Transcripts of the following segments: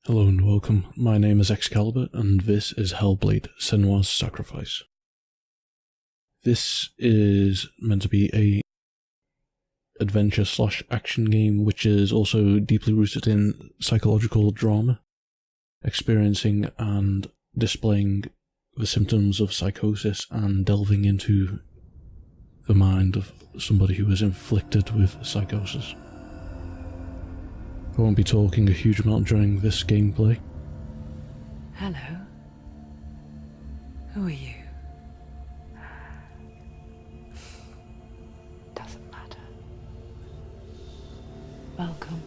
Hello and welcome, my name is Excalibur and this is Hellblade Senua's Sacrifice. This is meant to be a adventure/action game which is also deeply rooted in psychological drama, experiencing and displaying the symptoms of psychosis and delving into the mind of somebody who is inflicted with psychosis. I won't be talking a huge amount during this gameplay. Hello. Who are you? Doesn't matter. Welcome.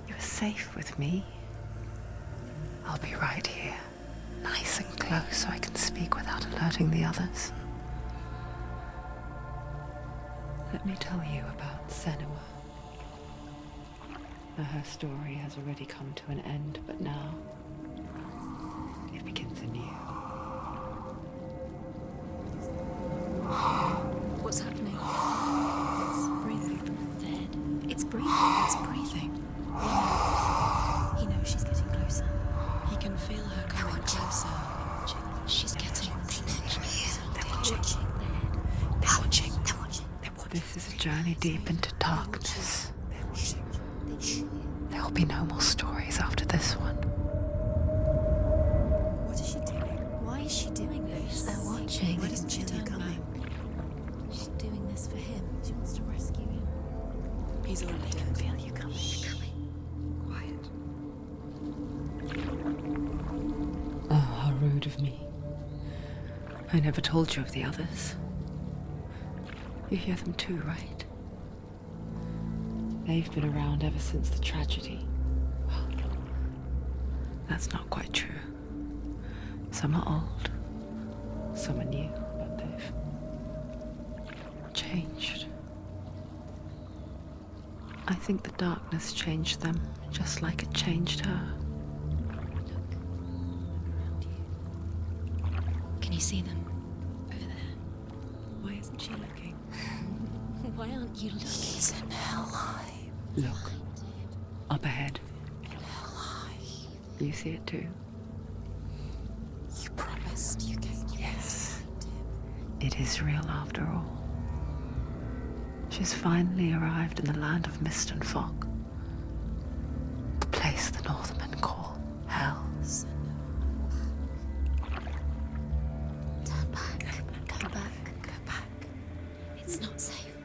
You're safe with me. I'll be right here, nice and close so I can speak without alerting the others. Let me tell you about Senua. Her story has already come to an end, but now it begins anew. What's happening? It's breathing. Dead. It's breathing. It's breathing. He knows she's getting closer. He can feel her coming closer. She's getting closer. They're watching. They're watching. They're watching. This is a journey deep into darkness. There will be no more stories after this one. What is she doing? Why is she doing this? They're watching. Why doesn't she turn back? She's doing this for him. She wants to rescue him. He's already dead. I can feel you coming. Quiet. Oh, how rude of me. I never told you of the others. You hear them too, right? They've been around ever since the tragedy. Well, that's not quite true. Some are old, some are new, but they've changed. I think the darkness changed them, just like it changed her. Look around you. Can you see them? Over there. Why isn't she looking? Why aren't you looking? He's in hell. Look, up ahead. You see it too? You promised you came. Yes. It is real after all. She's finally arrived in the land of mist and fog. The place the Northmen call Hell. Turn back. Go back. Go back. It's not safe.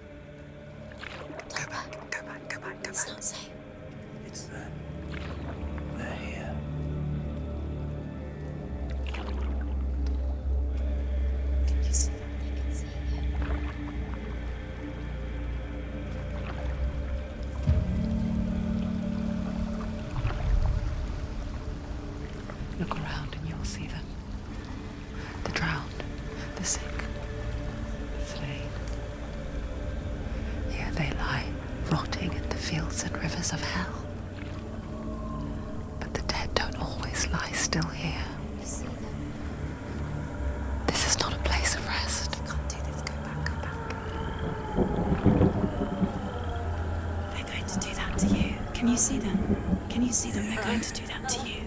Go back. Go back. Go back. Go back. It's not safe. It's them. They're here. Can you see them? I can see you. Look around and you'll see them. The drowned, the sick, the slain. Here they lie, rotting in the fields and rivers of hell. But the dead don't always lie still here. You see them? This is not a place of rest. You can't do this. Go back. Go back. They're going to do that to you. Can you see them? Can you see them? They're going to do that to you.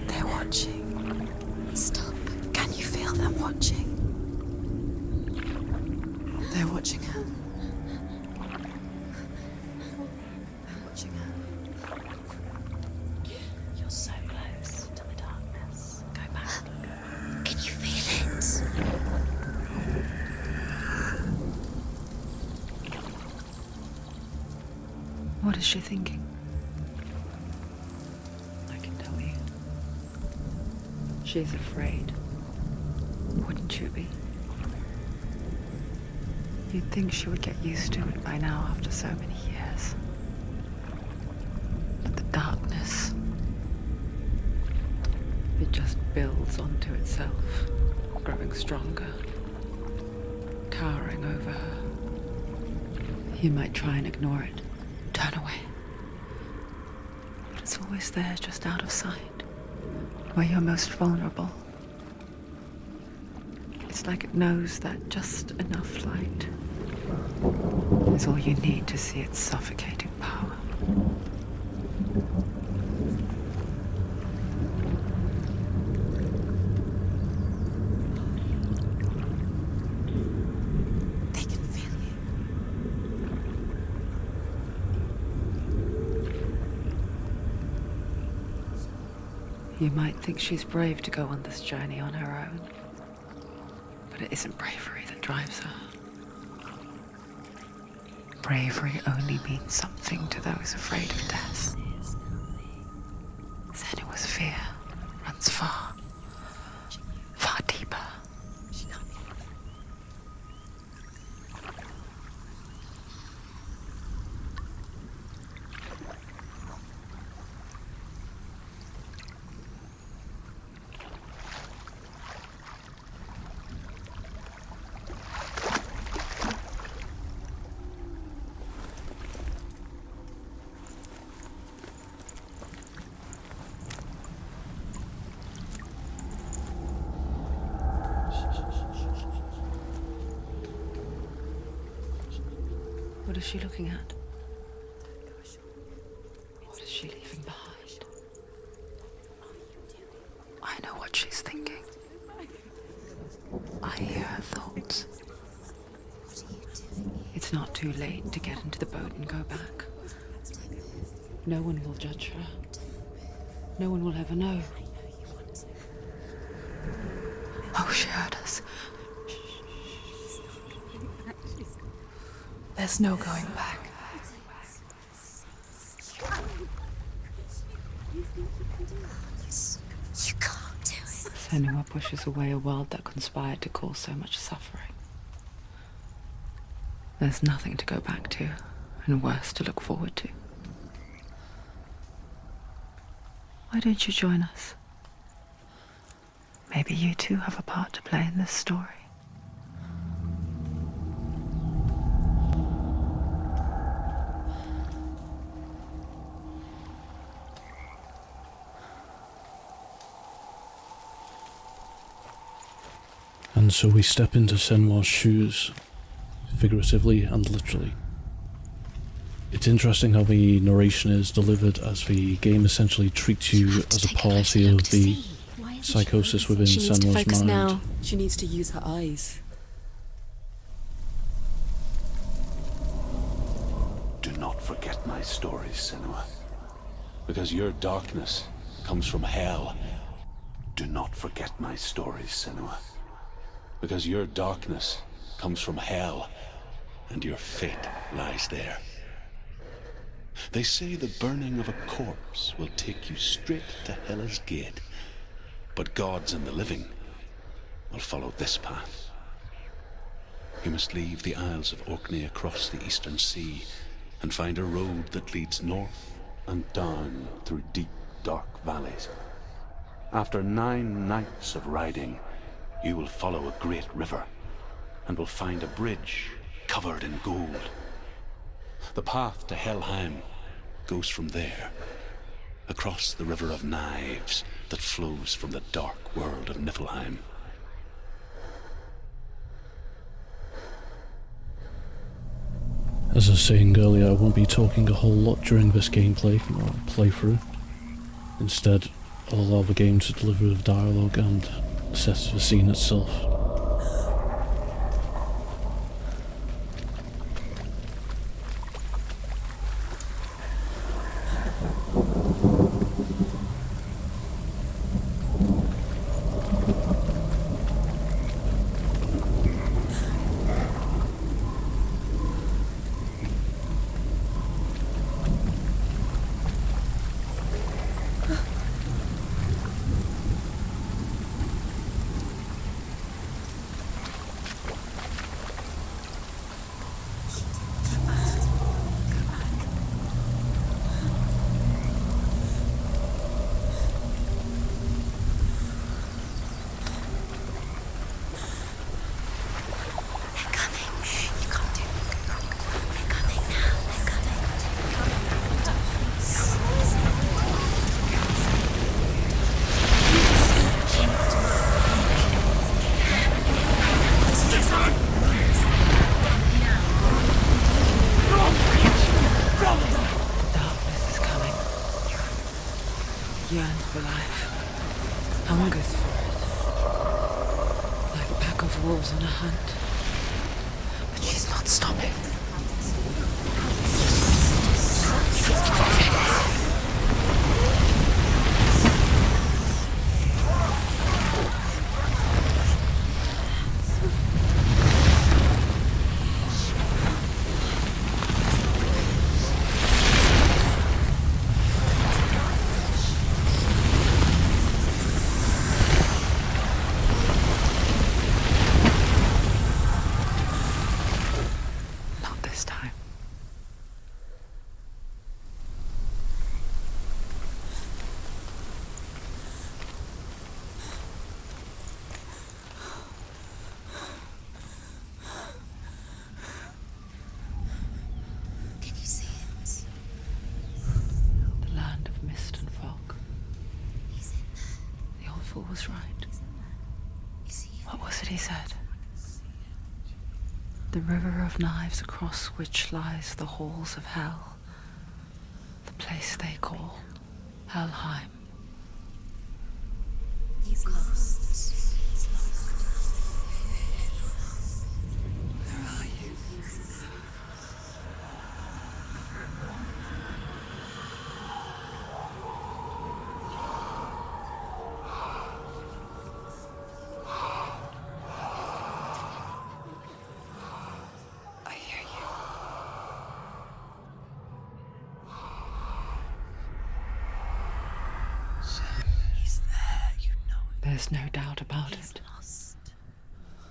They're watching. Stop. Can you feel them watching? They're watching her. They're watching her. You're so close to the darkness. Go back. Can you feel it? What is she thinking? I can tell you. She's afraid. Wouldn't you be? You'd think she would get used to it by now after so many years. But the darkness, it just builds onto itself, growing stronger, towering over her. You might try and ignore it, turn away. But it's always there, just out of sight, where you're most vulnerable. It's like it knows that just enough light is all you need to see its suffocating power. They can feel you. You might think she's brave to go on this journey on her own, but it isn't bravery that drives her. Bravery only means something to those afraid of death. Senua's fear runs far, far deeper. What is she looking at? What is she leaving behind? I know what she's thinking. I hear her thoughts. It's not too late to get into the boat and go back. No one will judge her. No one will ever know. Oh, she heard us. There's no going back. You can't do it. Senua pushes away a world that conspired to cause so much suffering. There's nothing to go back to, and worse to look forward to. Why don't you join us? Maybe you too have a part to play in this story. And so we step into Senua's shoes, figuratively and literally. It's interesting how the narration is delivered, as the game essentially treats you as a party of the psychosis within She needs to Senua's focus mind. now. She needs to use her eyes. Do not forget my stories, Senua. Because your darkness comes from hell. Do not forget my stories, Senua. Because your darkness comes from hell, and your fate lies there. They say the burning of a corpse will take you straight to Hela's gate, but gods and the living will follow this path. You must leave the Isles of Orkney across the eastern sea and find a road that leads north and down through deep, dark valleys. After 9 nights of riding, you will follow a great river and will find a bridge covered in gold. The path to Helheim goes from there, across the river of knives that flows from the dark world of Niflheim. As I was saying earlier, I won't be talking a whole lot during this gameplay or playthrough. Instead, I'll allow the game to deliver the dialogue and set the scene itself. She's on a hunt, but she's not stopping. Not this time. Can you see it? The land of mist and fog. He's in there. The old fool was right. You see him? What was it he said? The river of knives across which lies the halls of hell. The place they call Helheim. He's lost. He's lost. Where are you? I hear you. He's there, you know it. There's no doubt about He's it. lost.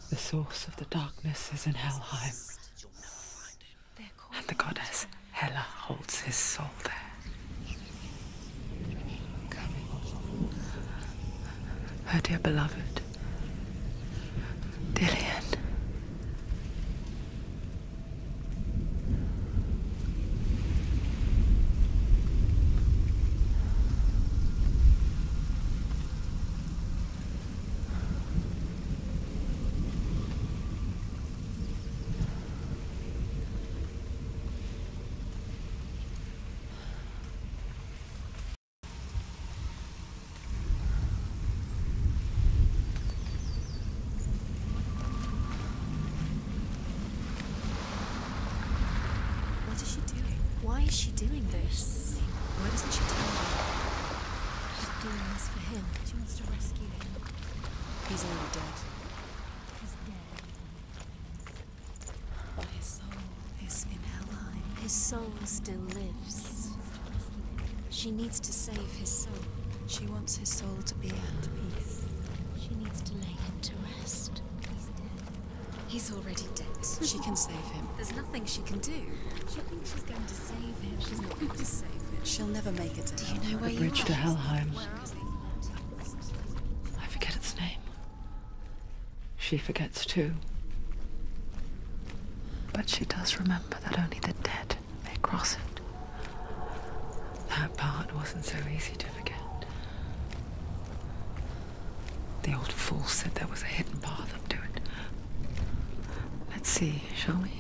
The source of the darkness is in Helheim, You'll never find him. They're called and the goddess Hela holds his soul there. Her dear beloved, Dillian. What is she doing? Why is she doing this? Why doesn't she tell me? She's doing this for him. She wants to rescue him. He's already dead. He's dead. But his soul is in Helheim. His soul still lives. She needs to save his soul. She wants his soul to be at peace. She needs to lay him to rest. He's dead. He's already dead. She can save him. There's nothing she can do. She thinks she's going to save him. She's not going to save him. She'll never make it to Do you know where The you bridge to are? Helheim. Where are we? I forget its name. She forgets too. But she does remember that only the dead may cross it. That part wasn't so easy to forget. The old fool said there was a hidden path up to it. Let's see, shall we?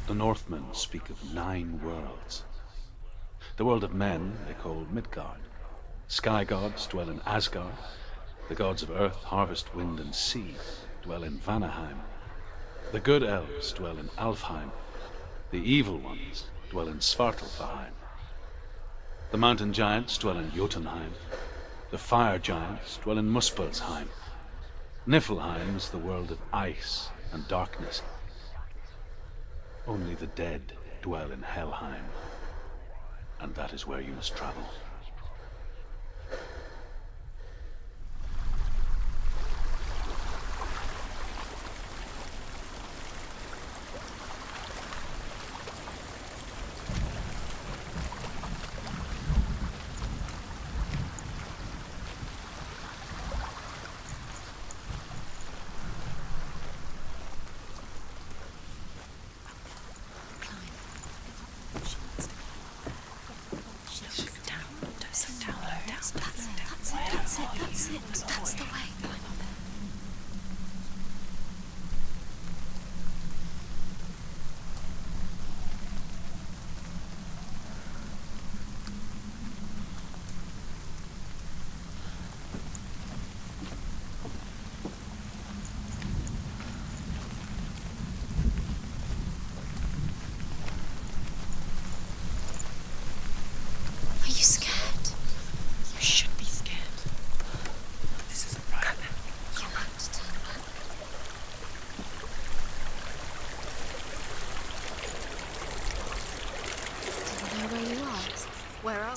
The Northmen speak of 9 worlds. The world of men they call Midgard. Sky gods dwell in Asgard. The gods of earth, harvest, wind, and sea dwell in Vanaheim. The good elves dwell in Alfheim. The evil ones dwell in Svartalfheim. The mountain giants dwell in Jotunheim. The fire giants dwell in Muspelheim. Niflheim is the world of ice and darkness. Only the dead dwell in Helheim, and that is where you must travel.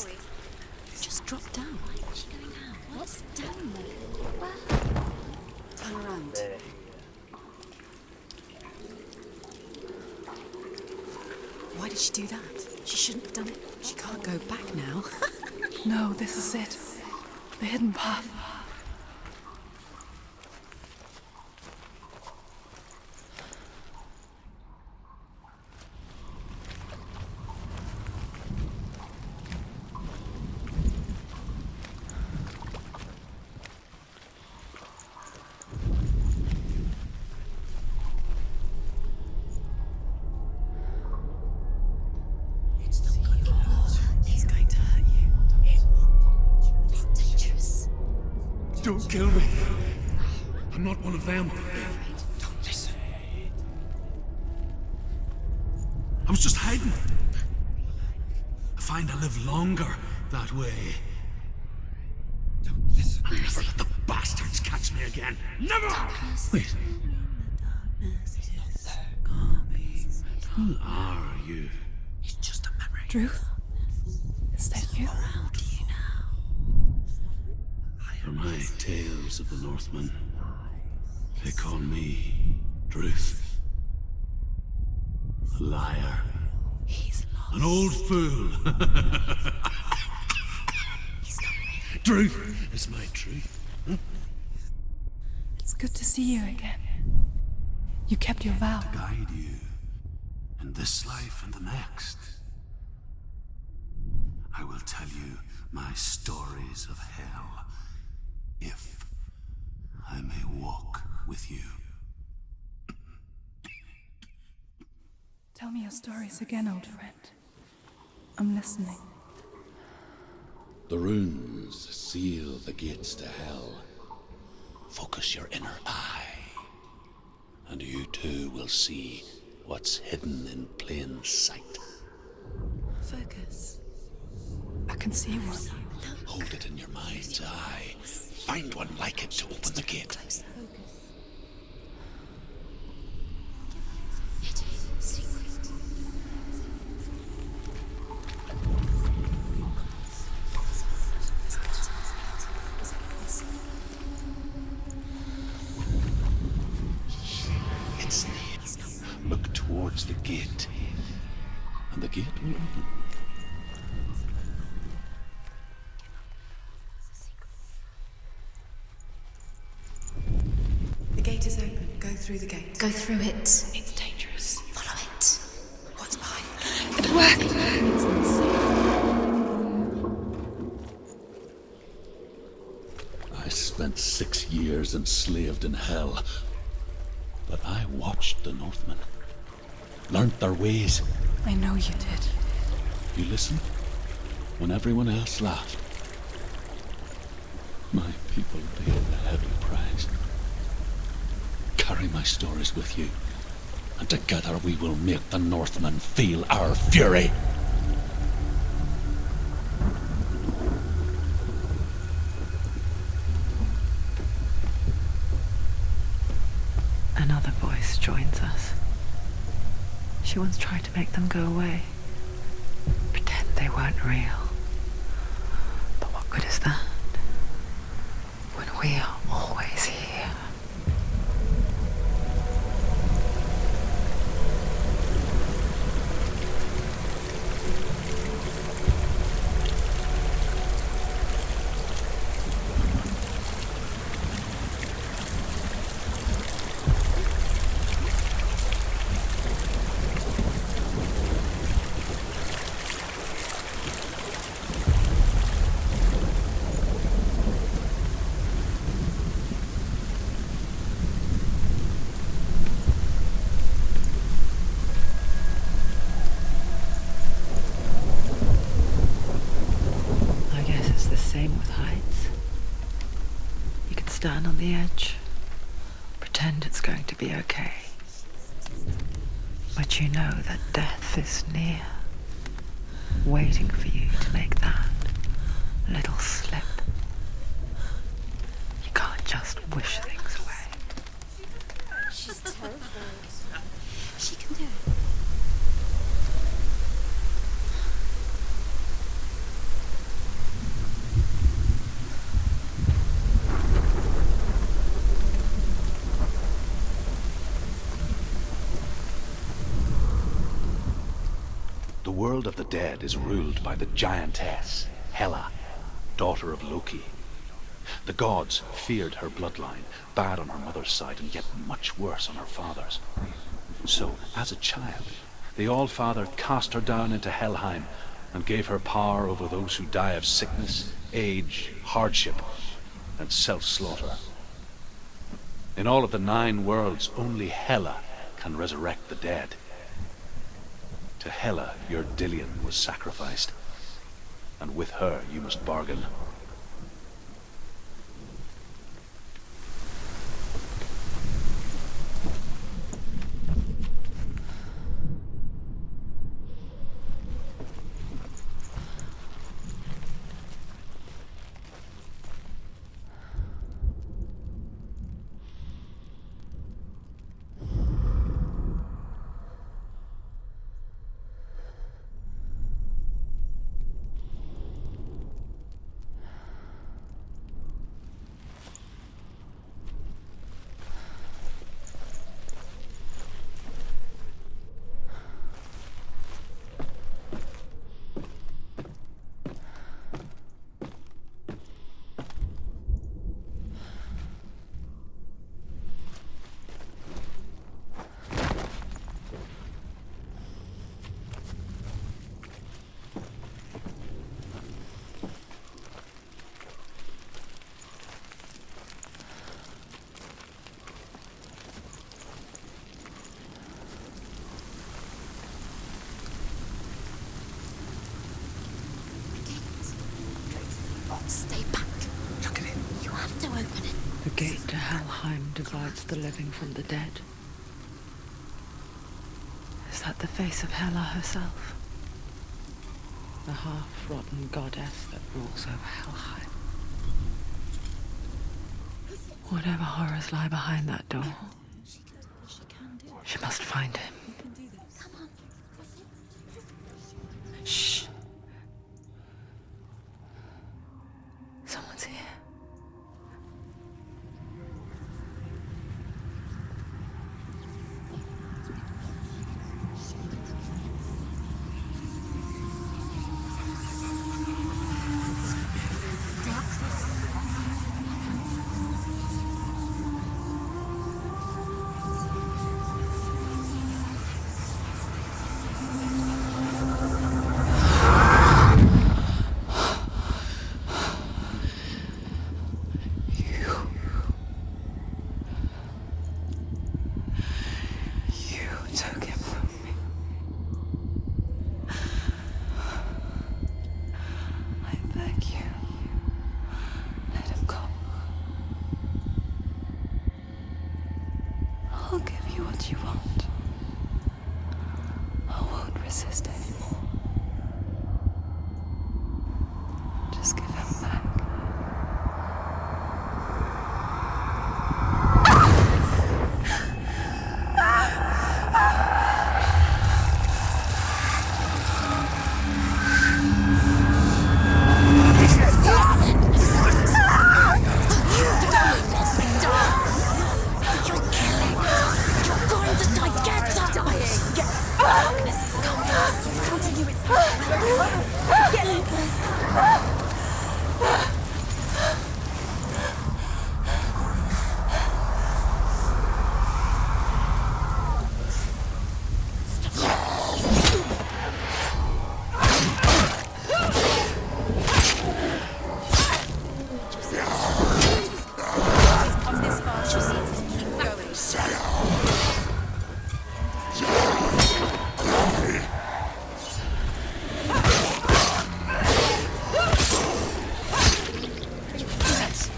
we? Just drop down. What's down there? Turn around. Why did she do that? She shouldn't have done it. She can't go back now. No, this is it. The hidden path. It's going to hurt you. It's dangerous. Don't kill me. I'm not one of them. Don't listen. I was just hiding. I find I live longer that way. Don't listen. I'll never let the bastards catch me again. Never! Wait. Who are you? It's just a memory. Drew? Is that you? For my tales of the Northmen, they call me Druth. A liar. He's lost. An old fool. Druth is my truth. It's good to see you again. You kept your vow. Guide you in this life and the next. I will tell you my stories of hell, if I may walk with you. Tell me your stories again, old friend. I'm listening. The runes seal the gates to hell. Focus your inner eye, and you too will see what's hidden in plain sight. Focus. I can see one. Hold it in your mind's eye. Find one like it to open the gate. Hidden secret. It's near. Look towards the gate, and the gate will open. The gate is open. Go through the gate. Go through it. It's dangerous. Follow it. What's behind the gate? It worked! It's unsafe. I spent 6 years enslaved in hell, but I watched the Northmen, learnt their ways. I know you did. You listened when everyone else laughed. My people paid a heavy price. Carry my stories with you, and together we will make the Northmen feel our fury. Another voice joins us. She once tried to make them go away. Pretend they weren't real. But what good is that? When we are always here. I guess it's the same with heights. You can stand on the edge, pretend it's going to be okay. But you know that death is near, waiting for you to make that little slip. You can't just wish things away. She's terrified. She can do it. The world of the dead is ruled by the giantess, Hela, daughter of Loki. The gods feared her bloodline, bad on her mother's side and yet much worse on her father's. So, as a child, the All-Father cast her down into Helheim and gave her power over those who die of sickness, age, hardship, and self-slaughter. In all of the 9 worlds, only Hela can resurrect the dead. To Hela, your Dillion was sacrificed, and with her you must bargain. Stay back. Look at it. You have to open it. The gate to Helheim divides the living from the dead. Is that the face of Hela herself? The half-rotten goddess that rules over Helheim. Whatever horrors lie behind that door, she must find him. Shh. Someone's here. I'll give you what you want. I won't resist anymore. Just give him back.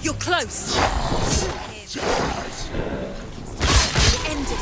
You're close. Ended it.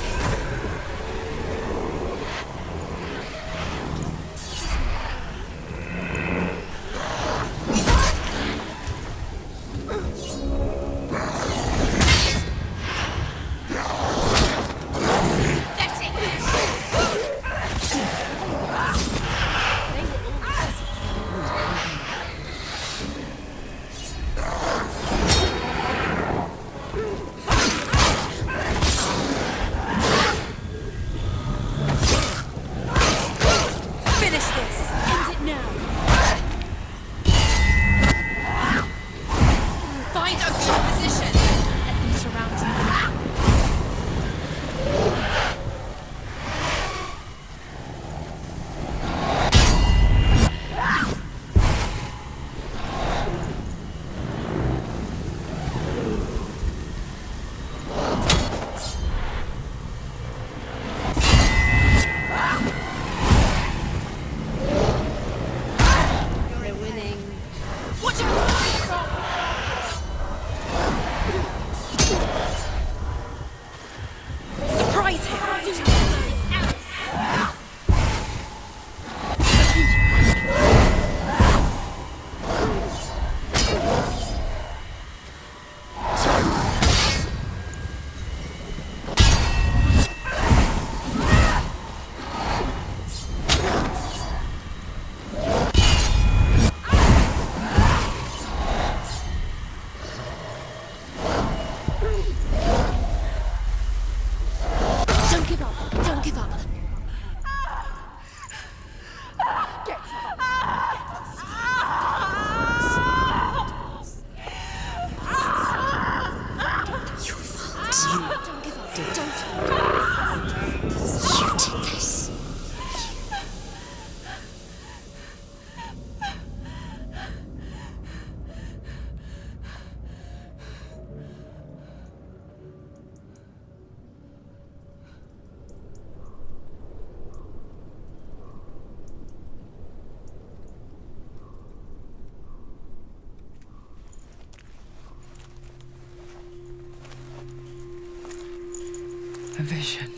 A vision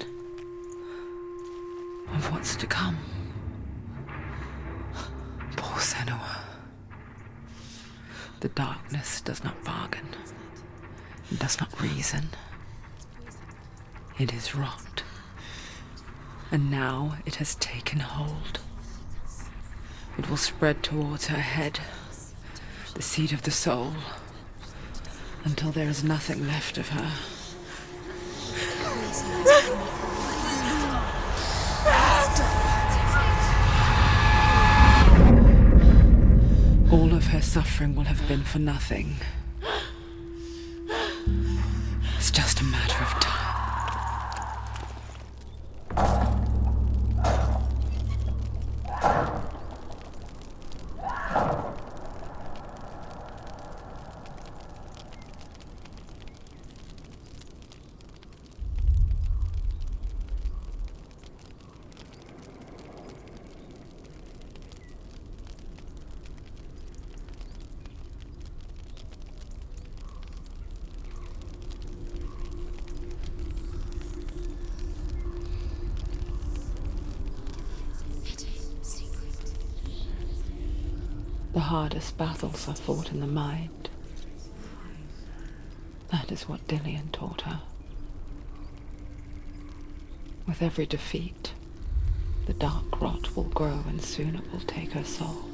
of what's to come. Poor Senua. The darkness does not bargain. It does not reason. It is rot. And now it has taken hold. It will spread towards her head, the seat of the soul, until there is nothing left of her. All of her suffering will have been for nothing. It's just a matter of time. The hardest battles are fought in the mind. That is what Dillian taught her. With every defeat, the dark rot will grow and soon it will take her soul.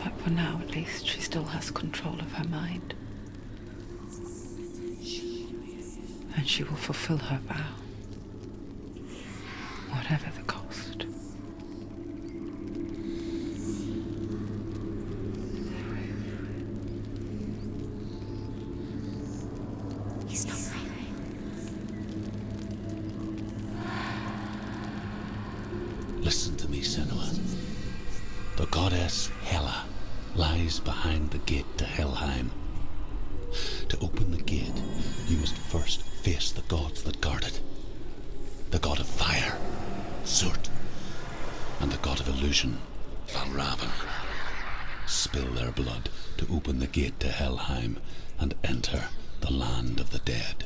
But for now, at least, she still has control of her mind. And she will fulfill her vow. Whatever the cost. He's not right. Listen to me, Senua. The goddess Hela lies behind the gate to Helheim. To open the gate, you must first face the gods that guard it. The god of fire, Surt, and the god of illusion, Valravn. Spill their blood to open the gate to Helheim and enter the land of the dead.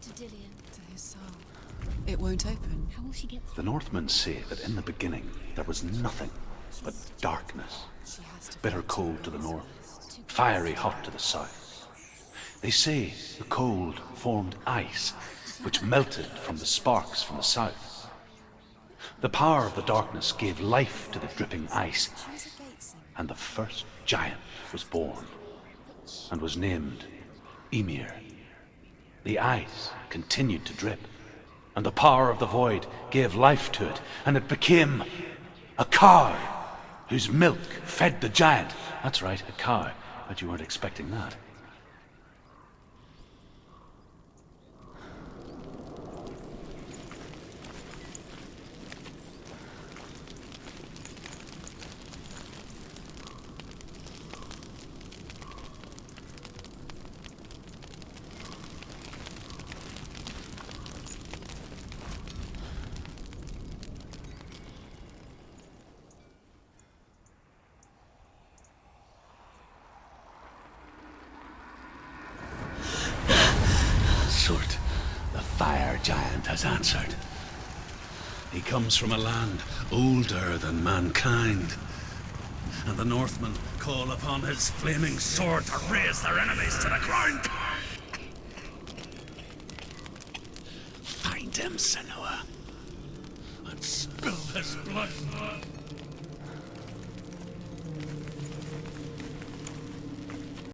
To Dillian. To his soul. It won't open. How will she get The Northmen say that in the beginning there was nothing but darkness. Bitter cold to the north, fiery hot to the south. They say the cold formed ice, which melted from the sparks from the south. The power of the darkness gave life to the dripping ice, and the first giant was born, and was named Ymir. The ice continued to drip, and the power of the void gave life to it, and it became a cow, whose milk fed the giant. That's right, a cow, but you weren't expecting that. Surt, the fire giant, has answered. He comes from a land older than mankind, and the Northmen call upon his flaming sword to raise their enemies to the ground. Find him, Senua, and spill his blood.